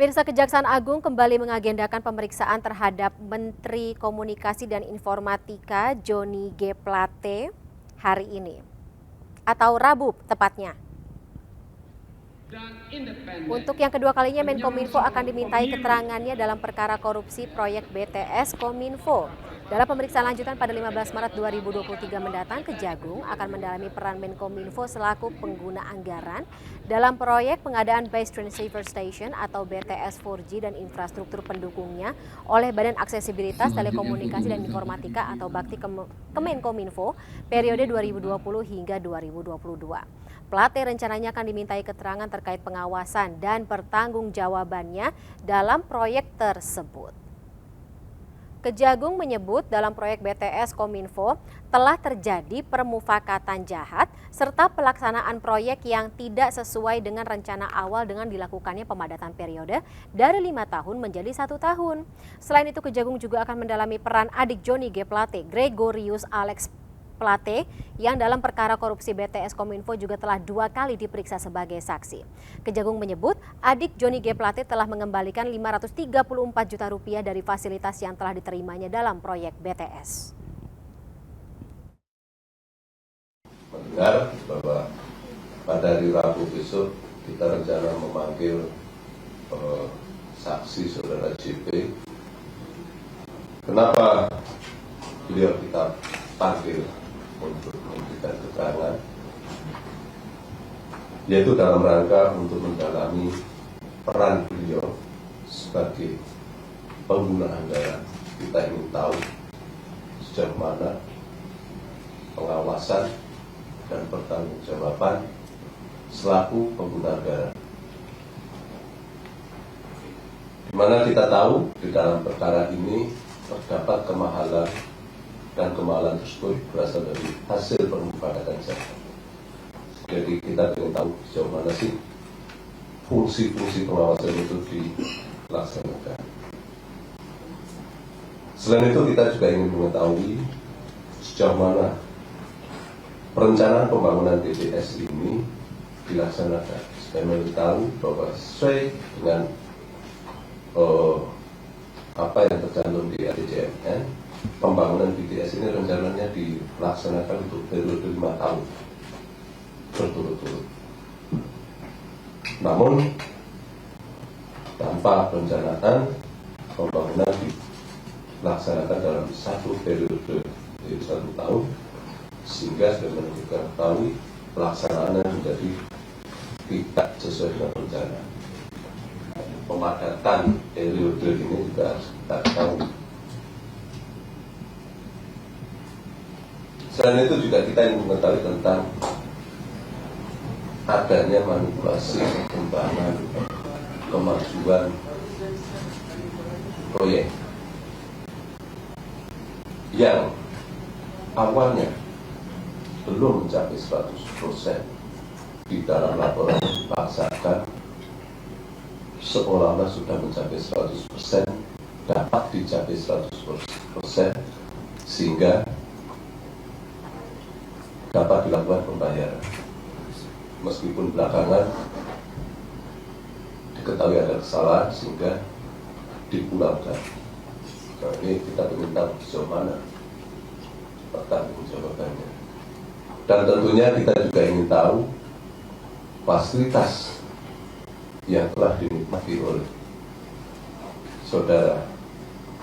Pemirsa, Kejaksaan Agung kembali mengagendakan pemeriksaan terhadap Menteri Komunikasi dan Informatika Johnny G. Plate hari ini, atau Rabu tepatnya. Untuk yang kedua kalinya, Menkominfo akan dimintai keterangannya dalam perkara korupsi proyek BTS Kominfo. Dalam pemeriksaan lanjutan pada 15 Maret 2023 mendatang, Kejagung akan mendalami peran Menkominfo selaku pengguna anggaran dalam proyek pengadaan Base Transceiver Station atau BTS 4G dan infrastruktur pendukungnya oleh Badan Aksesibilitas Telekomunikasi dan Informatika atau Bakti Kemenkominfo periode 2020 hingga 2022. Plate rencananya akan dimintai keterangan terkait pengawasan dan pertanggungjawabannya dalam proyek tersebut. Kejagung menyebut dalam proyek BTS Kominfo telah terjadi permufakatan jahat serta pelaksanaan proyek yang tidak sesuai dengan rencana awal dengan dilakukannya pemadatan periode dari 5 tahun menjadi 1 tahun. Selain itu, Kejagung juga akan mendalami peran adik Johnny G. Plate, Gregorius Alex Plate, yang dalam perkara korupsi BTS Kominfo juga telah 2 kali diperiksa sebagai saksi. Kejagung menyebut adik Johnny G. Plate telah mengembalikan 534 juta rupiah dari fasilitas yang telah diterimanya dalam proyek BTS. Mendengar bahwa pada hari Rabu besok kita rencana memanggil saksi saudara JP. Kenapa beliau kita panggil untuk memberikan keterangan, yaitu dalam rangka untuk mendalami peran beliau sebagai pengguna anggaran. Kita ingin tahu sejauh mana pengawasan dan pertanggungjawaban selaku pengguna anggaran. Di mana kita tahu di dalam perkara ini terdapat kemahalan, dan kemahalan tersebut berasal dari hasil permufakatan jahat. Jadi kita ingin tahu sejauh mana sih fungsi-fungsi pengawasan itu dilaksanakan. Selain itu, kita juga ingin mengetahui sejauh mana perencanaan pembangunan BTS ini dilaksanakan. Supaya mengetahui bahwa sesuai dengan apa yang tercantum di RPJMN, pembangunan BTS ini rencananya dilaksanakan untuk periode 5 tahun berturut-turut. Namun tanpa perencanaan, pembangunan dilaksanakan dalam satu periode, yaitu 1 tahun, sehingga sudah mengetahui pelaksanaannya menjadi tidak sesuai dengan rencana. Pemadatan periode ini juga harus kita tahu. Selain itu juga kita ingin mengetahui tentang adanya manipulasi perkembangan kemajuan proyek yang awalnya belum mencapai 100%, di dalam laporan dipaksakan seolah-olah sudah mencapai 100%, dapat dicapai 100%, sehingga dapat dilakukan pembayaran. Meskipun belakangan diketahui ada kesalahan sehingga dipulangkan. Nah, ini kita ingin tahu sejauh mana pertanggungjawabannya. Dan tentunya kita juga ingin tahu fasilitas yang telah dinikmati oleh saudara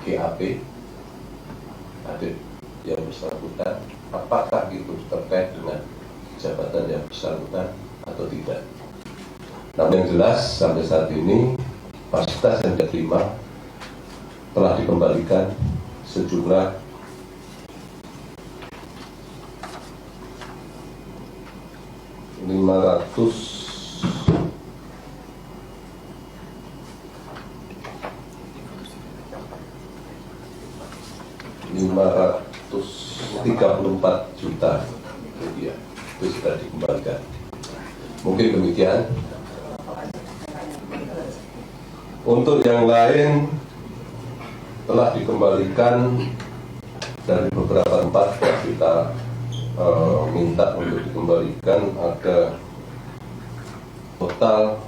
GAP, adik yang bersangkutan, apakah itu terkait dengan jabatan yang bersangkutan atau tidak. Namun yang jelas sampai saat ini fasilitas yang diterima telah dikembalikan sejumlah Rp534 juta rupiah. Itu sudah dikembalikan. Mungkin demikian. Untuk yang lain telah dikembalikan dari beberapa tempat yang kita minta untuk dikembalikan, ada total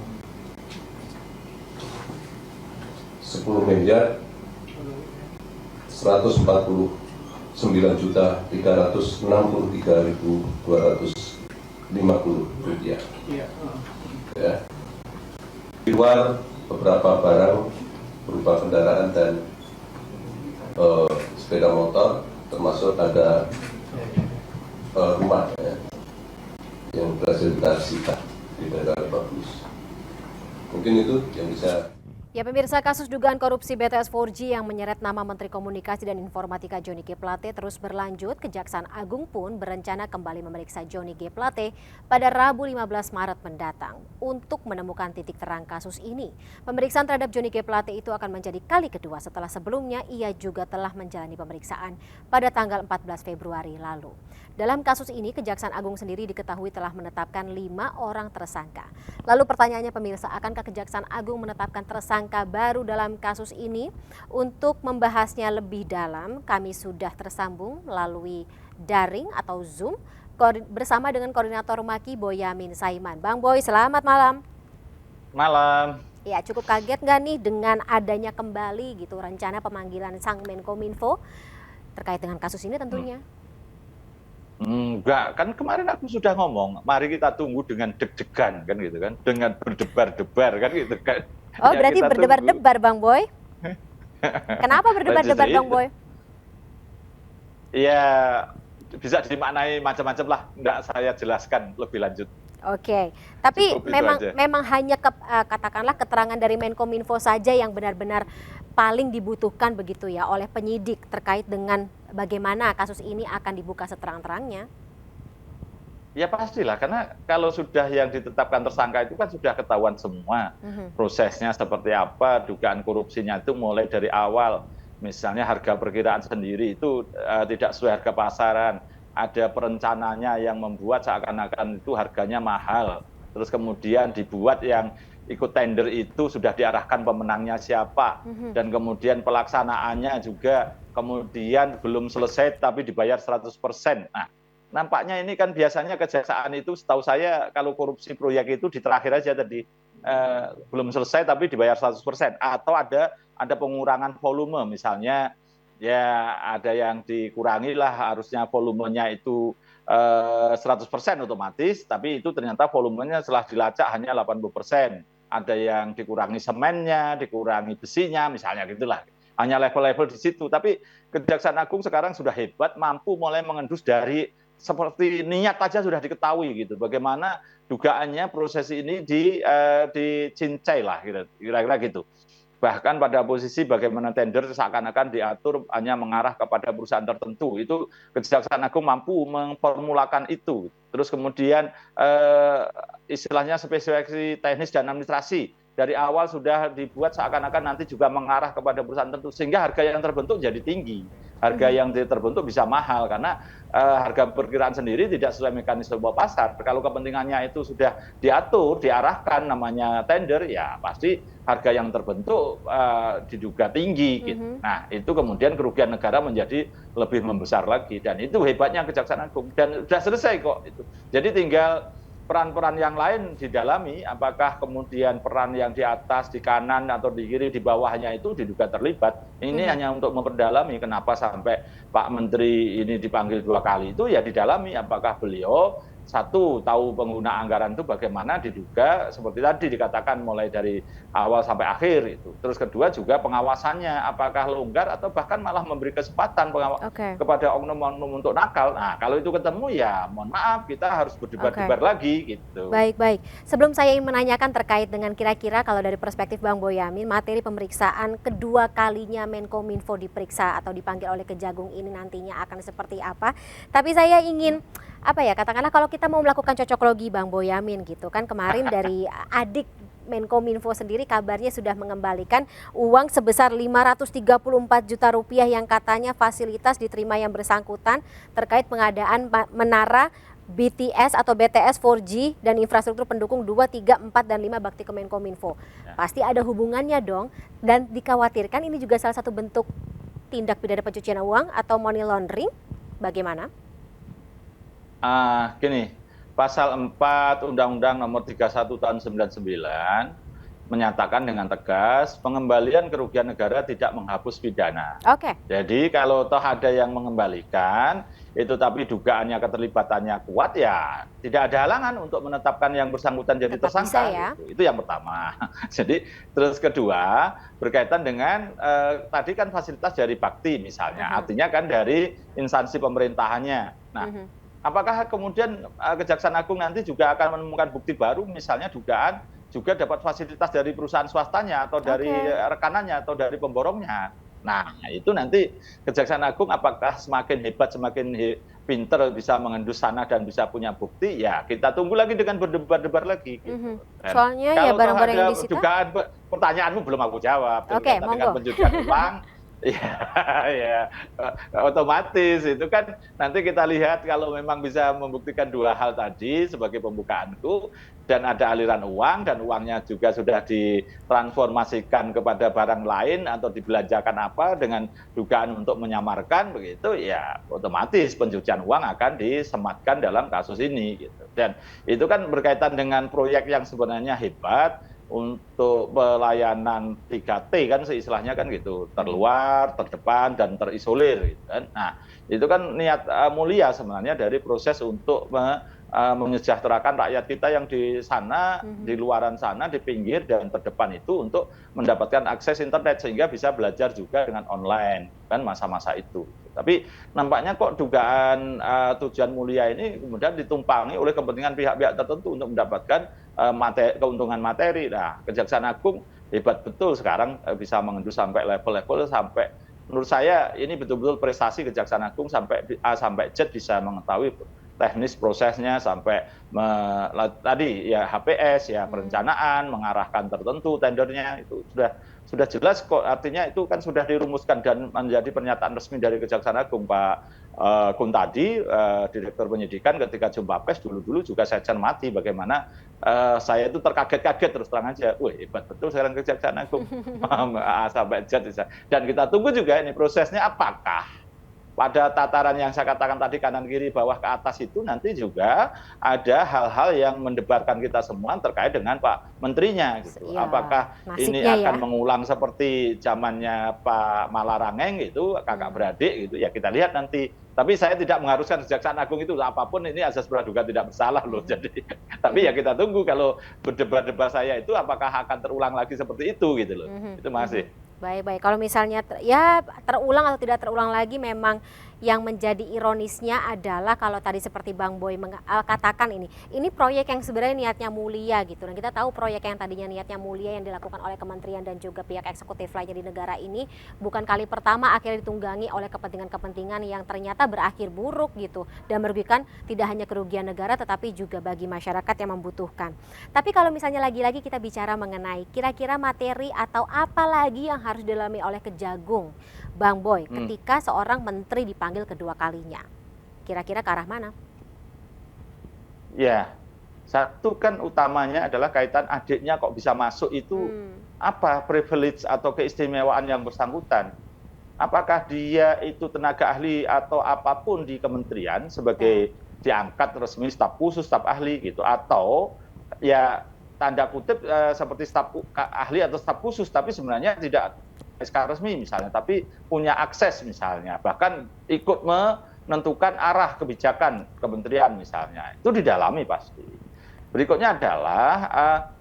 10 miliar 149.363.250 rupiah. Ya. Di luar beberapa barang berupa kendaraan dan sepeda motor, termasuk ada rumah ya, yang berhasil kita sita di daerah Bagus. Mungkin itu yang bisa. Ya pemirsa, kasus dugaan korupsi BTS 4G yang menyeret nama Menteri Komunikasi dan Informatika Johnny G. Plate terus berlanjut. Kejaksaan Agung pun berencana kembali memeriksa Johnny G. Plate pada Rabu 15 Maret mendatang untuk menemukan titik terang kasus ini. Pemeriksaan terhadap Johnny G. Plate itu akan menjadi kali kedua setelah sebelumnya ia juga telah menjalani pemeriksaan pada tanggal 14 Februari lalu. Dalam kasus ini, Kejaksaan Agung sendiri diketahui telah menetapkan 5 orang tersangka. Lalu pertanyaannya pemirsa, akankah Kejaksaan Agung menetapkan tersangka baru dalam kasus ini? Untuk membahasnya lebih dalam, kami sudah tersambung melalui daring atau Zoom bersama dengan Koordinator Maki Boyamin Saiman. Bang Boy, selamat malam. Malam. Ya, cukup kaget nggak nih dengan adanya kembali gitu rencana pemanggilan Sang Menkominfo terkait dengan kasus ini tentunya? Enggak, kan kemarin aku sudah ngomong, mari kita tunggu dengan deg-degan kan gitu kan, dengan berdebar-debar kan gitu kan. Oh, Ya, berarti kita berdebar-debar Bang Boy? Kenapa berdebar-debar Bang Boy? Ya, bisa dimaknai macam-macam lah, enggak saya jelaskan lebih lanjut. Oke, tapi Cukup itu aja. memang hanya katakanlah keterangan dari Menkominfo saja yang benar-benar paling dibutuhkan begitu ya oleh penyidik terkait dengan bagaimana kasus ini akan dibuka seterang-terangnya. Ya pastilah, karena kalau sudah yang ditetapkan tersangka itu kan sudah ketahuan semua prosesnya seperti apa, dugaan korupsinya itu mulai dari awal. Misalnya harga perkiraan sendiri itu tidak sesuai harga pasaran. Ada perencananya yang membuat seakan-akan itu harganya mahal. Terus kemudian dibuat yang ikut tender itu sudah diarahkan pemenangnya siapa. Dan kemudian pelaksanaannya juga kemudian belum selesai tapi dibayar 100%. Nah, nampaknya ini kan biasanya kejaksaan itu setahu saya kalau korupsi proyek itu di terakhir aja tadi belum selesai tapi dibayar 100%. Atau ada pengurangan volume misalnya. Ya ada yang dikurangi lah, harusnya volumenya itu 100% otomatis, tapi itu ternyata volumenya setelah dilacak hanya 80%. Ada yang dikurangi semennya, dikurangi besinya, misalnya gitulah. Hanya level-level di situ. Tapi Kejaksaan Agung sekarang sudah hebat, mampu mulai mengendus dari seperti niat aja sudah diketahui gitu. Bagaimana dugaannya proses ini dicincai lah, kira-kira gitu. Bahkan pada posisi bagaimana tender seakan-akan diatur hanya mengarah kepada perusahaan tertentu. Itu Kejaksaan Agung mampu memformulakan itu. Terus kemudian istilahnya spesifikasi teknis dan administrasi. Dari awal sudah dibuat seakan-akan nanti juga mengarah kepada perusahaan tertentu. Sehingga harga yang terbentuk jadi tinggi. Harga yang terbentuk bisa mahal karena harga perkiraan sendiri tidak sesuai mekanisme pasar. Kalau kepentingannya itu sudah diatur, diarahkan namanya tender, ya pasti harga yang terbentuk diduga tinggi. Gitu. Nah itu kemudian kerugian negara menjadi lebih membesar lagi. Dan itu hebatnya Kejaksaan Agung. Dan sudah selesai kok. Itu. Jadi tinggal peran-peran yang lain didalami, apakah kemudian peran yang di atas, di kanan, atau di kiri, di bawahnya itu diduga terlibat. Ini hanya untuk memperdalami kenapa sampai Pak Menteri ini dipanggil 2 kali itu ya didalami apakah beliau satu tahu pengguna anggaran itu bagaimana diduga seperti tadi dikatakan mulai dari awal sampai akhir itu. Terus kedua juga pengawasannya apakah longgar atau bahkan malah memberi kesempatan kepada oknum-oknum untuk nakal. Nah kalau itu ketemu ya mohon maaf kita harus berdebar-debar lagi gitu. Baik. Sebelum saya ingin menanyakan terkait dengan kira-kira kalau dari perspektif Bang Boyamin materi pemeriksaan kedua kalinya Menkominfo diperiksa atau dipanggil oleh Kejagung ini nantinya akan seperti apa. Tapi saya ingin katakanlah kalau kita mau melakukan cocoklogi Bang Boyamin gitu kan kemarin dari adik Menkominfo sendiri kabarnya sudah mengembalikan uang sebesar 534 juta rupiah yang katanya fasilitas diterima yang bersangkutan terkait pengadaan menara BTS atau BTS 4G dan infrastruktur pendukung 2, 3, 4, dan 5 bakti Kemenkominfo. Pasti ada hubungannya dong dan dikhawatirkan ini juga salah satu bentuk tindak pidana pencucian uang atau money laundering. Bagaimana? Gini, pasal 4 Undang-Undang nomor 31 tahun 99 menyatakan dengan tegas pengembalian kerugian negara tidak menghapus pidana. Oke. Jadi kalau toh ada yang mengembalikan itu tapi dugaannya keterlibatannya kuat, ya tidak ada halangan untuk menetapkan yang bersangkutan jadi Tetap tersangka. bisa ya. Gitu. Itu yang pertama. Jadi terus kedua berkaitan dengan tadi kan fasilitas dari bakti misalnya, artinya kan dari instansi pemerintahannya. Nah, apakah kemudian Kejaksaan Agung nanti juga akan menemukan bukti baru, misalnya dugaan juga dapat fasilitas dari perusahaan swastanya atau dari rekanannya atau dari pemborongnya. Nah, itu nanti Kejaksaan Agung apakah semakin hebat, semakin pinter bisa mengendus sana dan bisa punya bukti, ya kita tunggu lagi dengan berdebar-debar lagi. Gitu. Soalnya ya barang-barang yang disita. Dugaan, pertanyaanmu belum aku jawab. Oke, tapi monggo. kan pencucian uang. Ya, otomatis itu kan nanti kita lihat kalau memang bisa membuktikan dua hal tadi sebagai pembukaanku, dan ada aliran uang dan uangnya juga sudah ditransformasikan kepada barang lain atau dibelanjakan apa dengan dugaan untuk menyamarkan begitu, ya otomatis pencucian uang akan disematkan dalam kasus ini gitu. Dan itu kan berkaitan dengan proyek yang sebenarnya hebat untuk pelayanan 3T kan seistilahnya kan gitu, terluar, terdepan, dan terisolir gitu kan. Nah, itu kan niat mulia sebenarnya dari proses untuk menyejahterakan rakyat kita yang di sana, di luaran sana, di pinggir dan terdepan itu untuk mendapatkan akses internet sehingga bisa belajar juga dengan online kan masa-masa itu. Tapi nampaknya kok dugaan tujuan mulia ini kemudian ditumpangi oleh kepentingan pihak-pihak tertentu untuk mendapatkan keuntungan materi. Nah, Kejaksaan Agung hebat betul sekarang bisa mengendus sampai level-level sampai, menurut saya ini betul-betul prestasi Kejaksaan Agung sampai A sampai Z bisa mengetahui teknis prosesnya sampai tadi ya HPS ya perencanaan mengarahkan tertentu tendernya itu sudah jelas kok, artinya itu kan sudah dirumuskan dan menjadi pernyataan resmi dari Kejaksaan Agung. Pak Kun tadi Direktur Penyidikan ketika jumpa pers dulu juga saya cermati bagaimana saya itu terkaget-kaget terus terang aja, wah hebat betul sekarang Kejaksaan Agung A sampai Z. Dan kita tunggu juga ini prosesnya apakah pada tataran yang saya katakan tadi kanan kiri bawah ke atas itu nanti juga ada hal-hal yang mendebarkan kita semua terkait dengan Pak Menterinya gitu. Ya, apakah ini akan mengulang seperti zamannya Pak Malarangeng gitu, kakak beradik gitu, ya kita lihat nanti. Tapi saya tidak mengharuskan Kejaksaan Agung itu apapun ini azas praduga tidak bersalah loh. Jadi tapi ya kita tunggu kalau berdebar-debar saya itu apakah akan terulang lagi seperti itu gitu loh. Itu masih. Baik. Kalau misalnya ya terulang atau tidak terulang lagi, memang yang menjadi ironisnya adalah kalau tadi seperti Bang Boy katakan ini proyek yang sebenarnya niatnya mulia gitu. Dan kita tahu proyek yang tadinya niatnya mulia yang dilakukan oleh kementerian dan juga pihak eksekutif lainnya di negara ini bukan kali pertama akhirnya ditunggangi oleh kepentingan-kepentingan yang ternyata berakhir buruk gitu dan merugikan tidak hanya kerugian negara tetapi juga bagi masyarakat yang membutuhkan. Tapi kalau misalnya lagi-lagi kita bicara mengenai kira-kira materi atau apa lagi yang harus didalami oleh Kejagung, Bang Boy, ketika seorang menteri dipanggil kedua kalinya, kira-kira ke arah mana? Ya, satu kan utamanya adalah kaitan adiknya kok bisa masuk itu apa privilege atau keistimewaan yang bersangkutan. Apakah dia itu tenaga ahli atau apapun di kementerian sebagai diangkat resmi staf khusus, staf ahli gitu, atau ya tanda kutip seperti staf ahli atau staf khusus tapi sebenarnya tidak SK resmi misalnya, tapi punya akses misalnya, bahkan ikut menentukan arah kebijakan kementerian misalnya, itu didalami pasti. Berikutnya adalah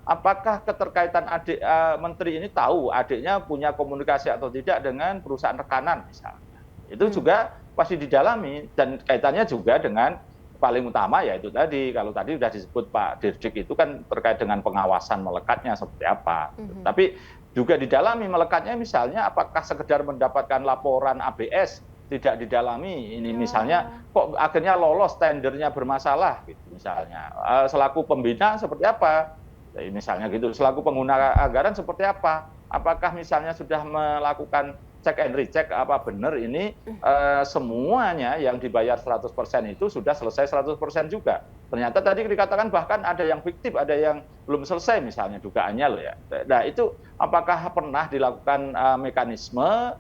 apakah keterkaitan adik menteri ini tahu adiknya punya komunikasi atau tidak dengan perusahaan rekanan misalnya. Itu juga pasti didalami dan kaitannya juga dengan paling utama yaitu tadi, kalau tadi sudah disebut Pak Dirdik itu kan terkait dengan pengawasan melekatnya seperti apa. Tapi juga didalami melekatnya misalnya apakah sekedar mendapatkan laporan ABS, tidak didalami ini misalnya kok akhirnya lolos tendernya bermasalah gitu misalnya, selaku pembina seperti apa misalnya gitu, selaku pengguna anggaran seperti apa, apakah misalnya sudah melakukan cek and recheck apa benar ini semuanya yang dibayar 100% itu sudah selesai 100% juga. Ternyata tadi dikatakan bahkan ada yang fiktif, ada yang belum selesai misalnya dugaannya loh ya. Nah itu apakah pernah dilakukan mekanisme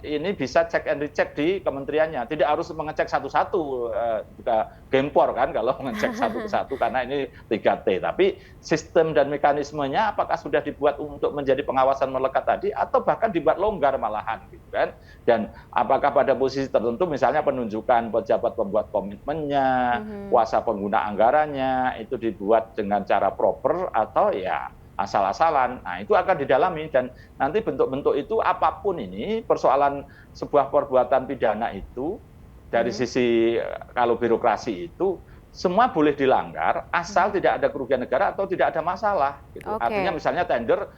ini bisa cek and recheck di kementeriannya, tidak harus mengecek satu-satu, juga gempor kan kalau mengecek satu ke satu karena ini 3T. Tapi sistem dan mekanismenya apakah sudah dibuat untuk menjadi pengawasan melekat tadi atau bahkan dibuat longgar malahan gitu kan? Dan apakah pada posisi tertentu misalnya penunjukan pejabat pembuat komitmennya, kuasa pengguna anggarannya itu dibuat dengan cara proper atau ya asal-asalan. Nah, itu akan didalami dan nanti bentuk-bentuk itu apapun ini persoalan sebuah perbuatan pidana itu dari sisi kalau birokrasi itu semua boleh dilanggar asal tidak ada kerugian negara atau tidak ada masalah gitu. Artinya misalnya tender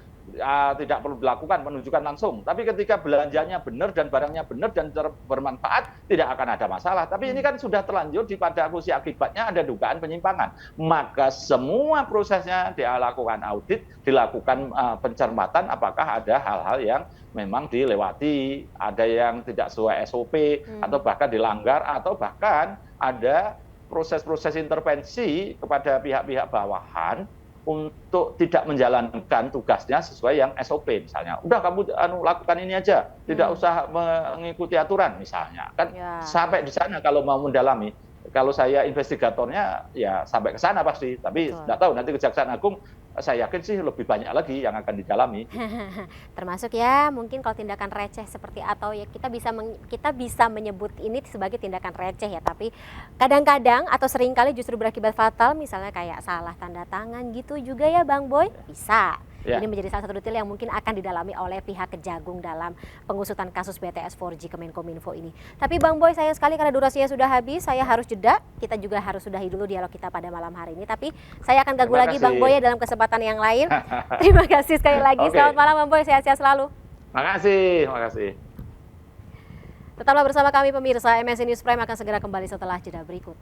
tidak perlu dilakukan penunjukan langsung, tapi ketika belanjanya benar dan barangnya benar dan bermanfaat tidak akan ada masalah. Tapi ini kan sudah terlanjur di pada fungsi akibatnya ada dugaan penyimpangan, maka semua prosesnya dilakukan audit, dilakukan pencermatan apakah ada hal-hal yang memang dilewati, ada yang tidak sesuai SOP atau bahkan dilanggar atau bahkan ada proses-proses intervensi kepada pihak-pihak bawahan untuk tidak menjalankan tugasnya sesuai yang SOP misalnya. Udah kamu lakukan ini aja, tidak usah mengikuti aturan misalnya. Kan sampai di sana kalau mau mendalami. Kalau saya investigatornya ya sampai ke sana pasti, tapi tidak tahu nanti Kejaksaan Agung saya yakin sih lebih banyak lagi yang akan didalami. Termasuk ya mungkin kalau tindakan receh seperti atau ya kita bisa menyebut ini sebagai tindakan receh ya, tapi kadang-kadang atau seringkali justru berakibat fatal, misalnya kayak salah tanda tangan gitu juga ya Bang Boy, bisa. Ini menjadi salah satu detail yang mungkin akan didalami oleh pihak Kejagung dalam pengusutan kasus BTS 4G Kemenkominfo ini. Tapi Bang Boy, sayang sekali karena durasinya sudah habis, saya harus jeda. Kita juga harus sudahi dulu dialog kita pada malam hari ini. Tapi saya akan ganggu lagi Bang Boy ya dalam kesempatan yang lain. Terima kasih sekali lagi. Selamat malam Bang Boy, sehat-sehat selalu. Makasih. Tetaplah bersama kami pemirsa, MNC News Prime akan segera kembali setelah jeda berikut.